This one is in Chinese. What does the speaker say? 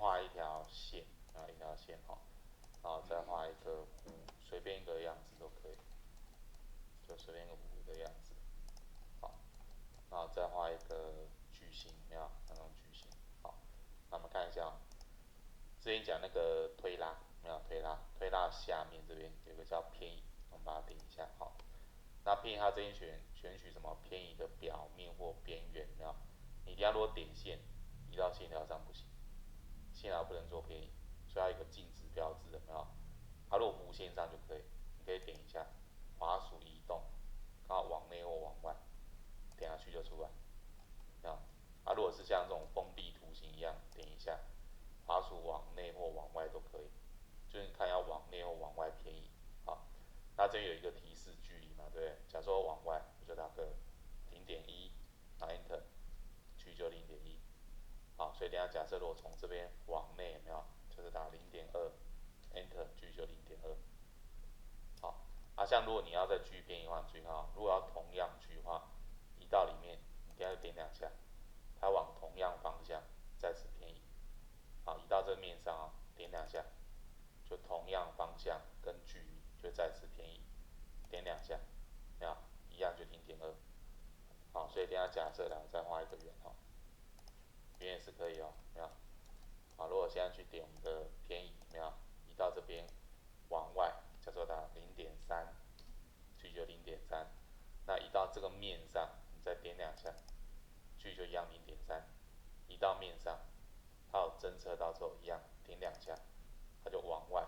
画一条线，一条线哈，然后再画一个弧，随便一个样子都可以，就随便一个弧的样子，好，然后再画一个矩形，有没有那种矩形？好，那我们看一下之前讲那个推拉，没有推拉下面这边有个叫偏移，我们把它点一下，好。那偏移它这边选取什么偏移的表面或边缘，没有？你等下如果点线移到线条上不行，线条不能做偏移，所以它有一个静止标志，有没有？它如果弧线上就可以，你可以点一下，滑鼠移动，刚好往内或往外，点下去就出来，这样。啊，如果是像这种封闭图形一样，点一下，滑鼠往内或往外都可以，就是你看要往内或往外偏移。好，那这边有一个提示距离嘛，对不对？假如说往外，我就打个0.1，打 Enter，距离就0.1。好，所以等下假设如果从这边往内，有没有？就是打0.2，Enter，距离就0.2。好，像如果你要再继续偏移的话，注意看如果要同样距的话，移到里面，你等下就点两下，它往同样方向再次偏移。好，移到这面上点两下，就同样方向跟距离就再次偏移，点两下，没有，一样就0.2。好，所以等下假设我再画一个圆圆也是可以没有。好，如果现在去点我们的偏移，没有，移到这边往外，叫做打0.3，距离就0.3。那移到这个面上，你再点两下，距离就一样0.3。移到面上，它有侦测到之后一样点两下，它就往外，